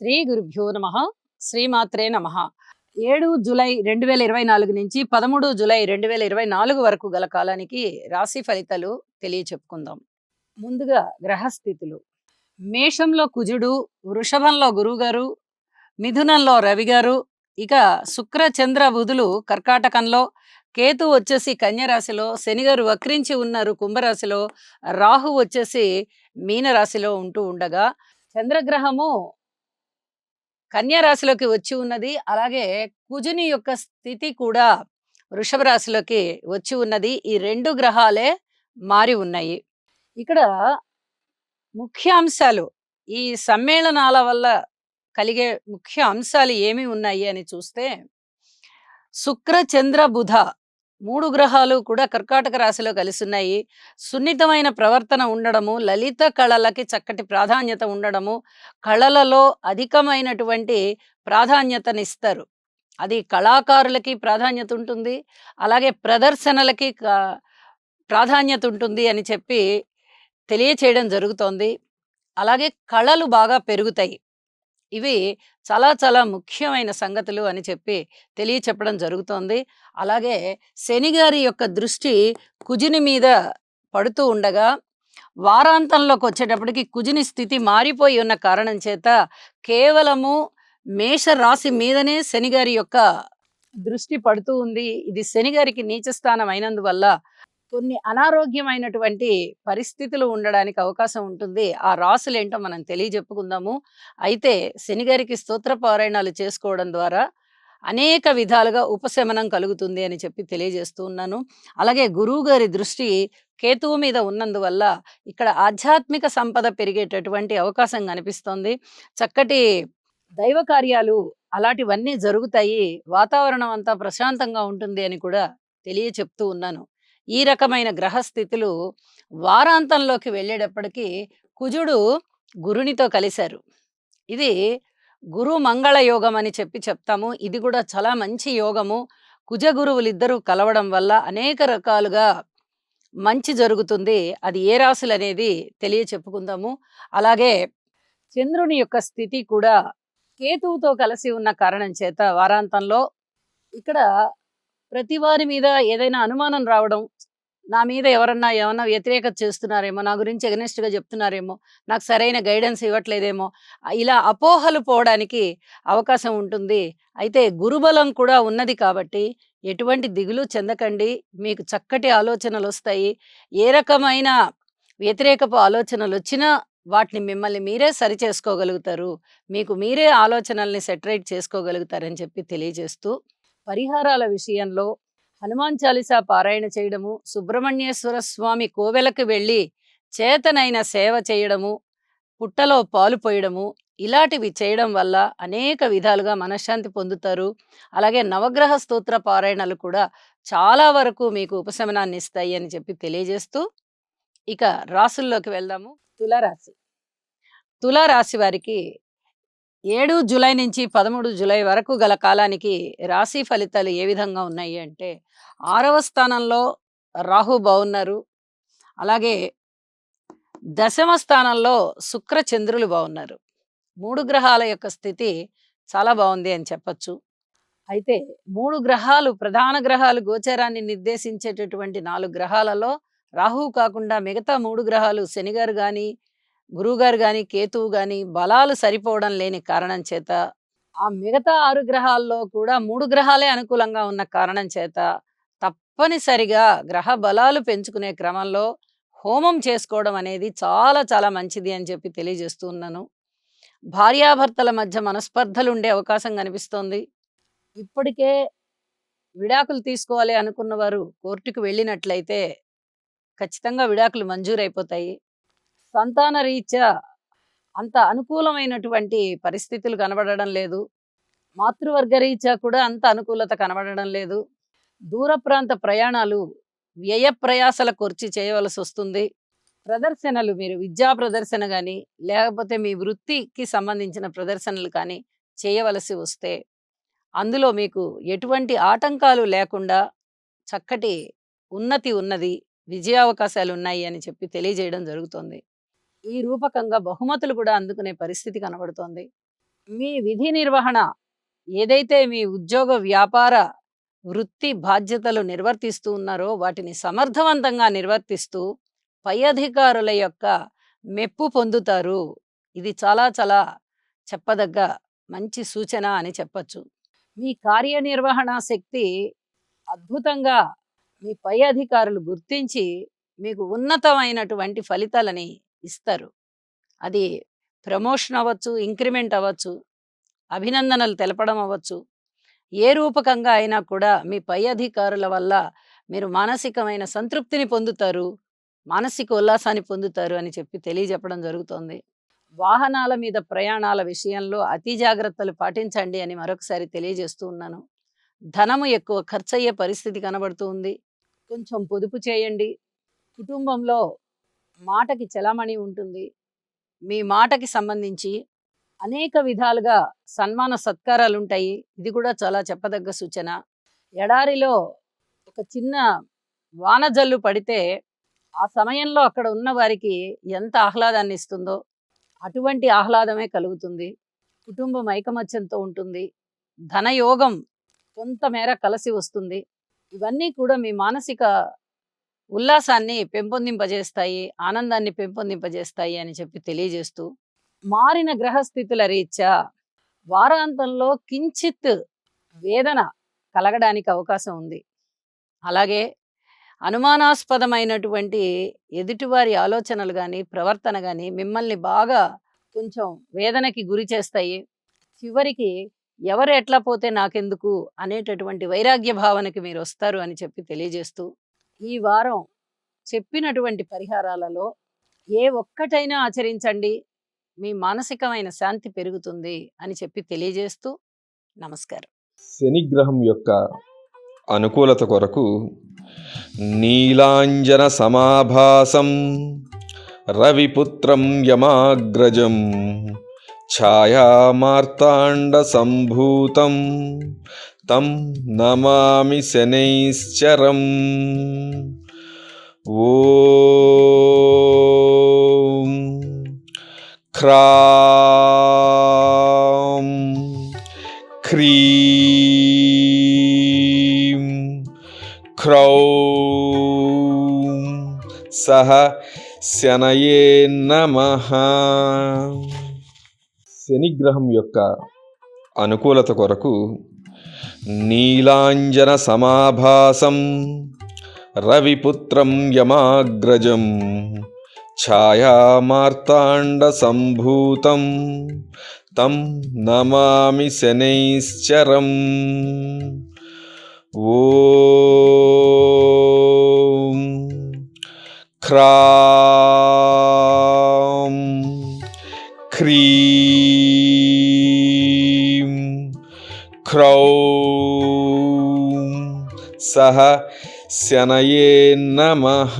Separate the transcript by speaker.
Speaker 1: శ్రీ గురుభ్యో నమ. శ్రీమాత్రే నమ. 7 జూలై 2024 నుంచి 13 జూలై 2024 వరకు గల కాలానికి రాశి ఫలితాలు తెలియచెప్పుకుందాం. ముందుగా గ్రహస్థితులు. మేషంలో కుజుడు, వృషభంలో గురువుగారు, మిథునంలో రవి గారు, ఇక శుక్ర చంద్ర బుధులు కర్కాటకంలో, కేతు వచ్చేసి కన్య రాశిలో, శనిగారు వక్రించి ఉన్నారు కుంభరాశిలో, రాహు వచ్చేసి మీనరాశిలో ఉంటూ ఉండగా, చంద్రగ్రహము కన్యా రాశిలోకి వచ్చి ఉన్నది. అలాగే కుజుని యొక్క స్థితి కూడా వృషభ రాశిలోకి వచ్చి ఉన్నది. ఈ 2 గ్రహాలే మారి ఉన్నాయి. ఇక్కడ ముఖ్య అంశాలు, ఈ సమ్మేళనాల వల్ల కలిగే ముఖ్య అంశాలు ఏమి ఉన్నాయి అని చూస్తే, శుక్ర చంద్ర బుధ 3 గ్రహాలు కూడా కర్కాటక రాశిలో కలిసున్నాయి. సున్నితమైన ప్రవర్తన ఉండడము, లలిత కళలకి చక్కటి ప్రాధాన్యత ఉండడము, కళలలో అధికమైనటువంటి ప్రాధాన్యతనిస్తారు. అది కళాకారులకి ప్రాధాన్యత ఉంటుంది. అలాగే ప్రదర్శనలకి ప్రాధాన్యత ఉంటుంది అని చెప్పి తెలియచేయడం జరుగుతోంది. అలాగే కళలు బాగా పెరుగుతాయి. ఇవి చాలా చాలా ముఖ్యమైన సంగతులు అని చెప్పి తెలియచెప్పడం జరుగుతోంది. అలాగే శని గారి యొక్క దృష్టి కుజుని మీద పడుతూ ఉండగా, వారాంతంలోకి వచ్చేటప్పటికి కుజుని స్థితి మారిపోయి ఉన్న కారణం చేత కేవలము మేష రాశి మీదనే శని గారి యొక్క దృష్టి పడుతూ ఉంది. ఇది శని గారికి నీచ స్థానం అయినందువల్ల కొన్ని అనారోగ్యమైనటువంటి పరిస్థితులు ఉండడానికి అవకాశం ఉంటుంది. ఆ రాసులేంటో మనం తెలియజెప్పుకుందాము. అయితే శనిగారికి స్తోత్ర పారాయణాలు చేసుకోవడం ద్వారా అనేక విధాలుగా ఉపశమనం కలుగుతుంది అని చెప్పి తెలియజేస్తూ ఉన్నాను. అలాగే గురువు గారి దృష్టి కేతువు మీద ఉన్నందువల్ల ఇక్కడ ఆధ్యాత్మిక సంపద పెరిగేటటువంటి అవకాశం కనిపిస్తోంది. చక్కటి దైవ కార్యాలు అలాంటివన్నీ జరుగుతాయి. వాతావరణం అంతా ప్రశాంతంగా ఉంటుంది అని కూడా తెలియచెప్తూ ఉన్నాను. ఈ రకమైన గ్రహస్థితులు వారాంతంలోకి వెళ్ళేటప్పటికి కుజుడు గురునితో కలిశారు. ఇది గురు మంగళ యోగం అని చెప్పి చెప్తాము. ఇది కూడా చాలా మంచి యోగము. కుజ గురువులిద్దరూ కలవడం వల్ల అనేక రకాలుగా మంచి జరుగుతుంది. అది ఏ రాశులు అనేది తెలియచెప్పుకుందాము. అలాగే చంద్రుని యొక్క స్థితి కూడా కేతువుతో కలిసి ఉన్న కారణం చేత వారాంతంలో ఇక్కడ ప్రతి వారి మీద ఏదైనా అనుమానం రావడం, నా మీద ఎవరన్నా ఏమన్నా వ్యతిరేకత చేస్తున్నారేమో, నా గురించి ఎగనెస్ట్‌గా చెప్తున్నారేమో, నాకు సరైన గైడెన్స్ ఇవ్వట్లేదేమో, ఇలా అపోహలు పోవడానికి అవకాశం ఉంటుంది. అయితే గురుబలం కూడా ఉన్నది కాబట్టి ఎటువంటి దిగులు చెందకండి. మీకు చక్కటి ఆలోచనలొస్తాయి. ఏ రకమైన వ్యతిరేకపు ఆలోచనలొచ్చినా వాటిని మిమ్మల్ని మీరే సరిచేసుకోగలుగుతారు. మీకు మీరే ఆలోచనల్ని సెటరేట్ చేసుకోగలుగుతారని చెప్పి తెలియజేస్తూ, పరిహారాల విషయంలో హనుమాన్ చాలీసా పారాయణ చేయడము, సుబ్రహ్మణ్యేశ్వర స్వామి కోవెలకు వెళ్ళి చేతనైన సేవ చేయడము, పుట్టలో పాలు పోయడము, ఇలాంటివి చేయడం వల్ల అనేక విధాలుగా మనశ్శాంతి పొందుతారు. అలాగే నవగ్రహ స్తోత్ర పారాయణలు కూడా చాలా వరకు మీకు ఉపశమనాన్ని ఇస్తాయి అని చెప్పి తెలియజేస్తూ, ఇక రాసుల్లోకి వెళ్దాము. తులారాశి. తులారాశి వారికి 7 జూలై నుంచి 13 జూలై వరకు గల కాలానికి రాశి ఫలితాలు ఏ విధంగా ఉన్నాయి అంటే, 6వ స్థానంలో రాహు బాగున్నారు. అలాగే దశమ స్థానంలో శుక్ర చంద్రులు బాగున్నారు. 3 గ్రహాల యొక్క స్థితి చాలా బాగుంది అని చెప్పచ్చు. అయితే 3 గ్రహాలు, ప్రధాన గ్రహాలు, గోచరాన్ని నిర్దేశించేటటువంటి 4 గ్రహాలలో రాహువు కాకుండా మిగతా 3 గ్రహాలు శనిగారు గాని, గురువుగారు గాని, కేతువు గాని బలాలు సరిపోవడం లేని కారణం చేత, ఆ మిగతా 6 గ్రహాల్లో కూడా 3 గ్రహాలే అనుకూలంగా ఉన్న కారణం చేత తప్పనిసరిగా గ్రహ బలాలు పెంచుకునే క్రమంలో హోమం చేసుకోవడం అనేది చాలా చాలా మంచిది అని చెప్పి తెలియజేస్తూ ఉన్నాను. భార్యాభర్తల మధ్య మనస్పర్ధలు ఉండే అవకాశం కనిపిస్తోంది. ఇప్పటికే విడాకులు తీసుకోవాలి అనుకున్న వారు కోర్టుకు వెళ్ళినట్లయితే ఖచ్చితంగా విడాకులు మంజూరైపోతాయి. సంతాన రీత్యా అంత అనుకూలమైనటువంటి పరిస్థితులు కనబడడం లేదు. మాతృవర్గ రీత్యా కూడా అంత అనుకూలత కనబడడం లేదు. దూర ప్రాంత ప్రయాణాలు వ్యయ ప్రయాసల ఖర్చు చేయవలసి వస్తుంది. ప్రదర్శనలు, మీరు విద్యా ప్రదర్శన కానీ, లేకపోతే మీ వృత్తికి సంబంధించిన ప్రదర్శనలు కానీ చేయవలసి వస్తే, అందులో మీకు ఎటువంటి ఆటంకాలు లేకుండా చక్కటి ఉన్నతి ఉన్నది, విజయావకాశాలు ఉన్నాయి అని చెప్పి తెలియజేయడం జరుగుతుంది. ఈ రూపకంగా బహుమతులు కూడా అందుకునే పరిస్థితి కనబడుతోంది. మీ విధి నిర్వహణ ఏదైతే మీ ఉద్యోగ, వ్యాపార, వృత్తి బాధ్యతలు నిర్వర్తిస్తూ ఉన్నారో వాటిని సమర్థవంతంగా నిర్వర్తిస్తూ పై అధికారుల యొక్క మెప్పు పొందుతారు. ఇది చాలా చాలా చెప్పదగ్గ మంచి సూచన అని చెప్పొచ్చు. మీ కార్యనిర్వహణ శక్తి అద్భుతంగా మీ పై అధికారులు గుర్తించి మీకు ఉన్నతమైనటువంటి ఫలితాలని ఇస్తారు. అది ప్రమోషన్ అవ్వచ్చు, ఇంక్రిమెంట్ అవ్వచ్చు, అభినందనలు తెలపడం అవ్వచ్చు. ఏ రూపకంగా అయినా కూడా మీ పై అధికారుల వల్ల మీరు మానసికమైన సంతృప్తిని పొందుతారు, మానసిక ఉల్లాసాన్ని పొందుతారు అని చెప్పి తెలియజెప్పడం జరుగుతోంది. వాహనాల మీద ప్రయాణాల విషయంలో అతి జాగ్రత్తలు పాటించండి అని మరొకసారి తెలియజేస్తూ ఉన్నాను. ధనము ఎక్కువ ఖర్చయ్యే పరిస్థితి కనబడుతూ ఉంది. కొంచెం పొదుపు చేయండి. కుటుంబంలో మాటకి చెలామణి ఉంటుంది. మీ మాటకి సంబంధించి అనేక విధాలుగా సన్మాన సత్కారాలుంటాయి. ఇది కూడా చాలా చెప్పదగ్గ సూచన. ఎడారిలో ఒక చిన్న వానజల్లు పడితే ఆ సమయంలో అక్కడ ఉన్న వారికి ఎంత ఆహ్లాదాన్ని ఇస్తుందో అటువంటి ఆహ్లాదమే కలుగుతుంది. కుటుంబం ఐకమత్యంతో ఉంటుంది. ధనయోగం కొంతమేర కలిసి వస్తుంది. ఇవన్నీ కూడా మీ మానసిక ఉల్లాసాన్ని పెంపొందింపజేస్తాయి, ఆనందాన్ని పెంపొందింపజేస్తాయి అని చెప్పి తెలియజేస్తూ, మారిన గ్రహస్థితుల రీత్యా వారాంతంలో కించిత్ వేదన కలగడానికి అవకాశం ఉంది. అలాగే అనుమానాస్పదమైనటువంటి ఎదుటివారి ఆలోచనలు కానీ, ప్రవర్తన కానీ మిమ్మల్ని బాగా కొంచెం వేదనకి గురి చేస్తాయి. చివరికి ఎవరు ఎట్లా పోతే నాకెందుకు అనేటటువంటి వైరాగ్య భావనకి మీరు వస్తారు అని చెప్పి తెలియజేస్తూ, ఈ వారం చెప్పినటువంటి పరిహారాలలో ఏ ఒక్కటైనా ఆచరించండి, మీ మానసికమైన శాంతి పెరుగుతుంది అని చెప్పి తెలియజేస్తూ నమస్కారం.
Speaker 2: శనిగ్రహం యొక్క అనుకూలత కొరకు నీలాంజన సమాభాసం రవిపుత్రం యమాగ్రజం ఛాయామార్తాండ సంభూతం తం నమామి శనైశ్చరం. ఓం క్రాం క్రీం క్రౌం సహ శనయే నమః. శనిగ్రహం యొక్క అనుకూలత కొరకు నీలాంజన సమాభాసం రవిపుత్రం యమాగ్రజం ఛాయామార్తాండ సంభూతం తం నమామి శనైశ్చరం. ఓం క్రాం క్రీం క్రౌం సహ శనయే నమః.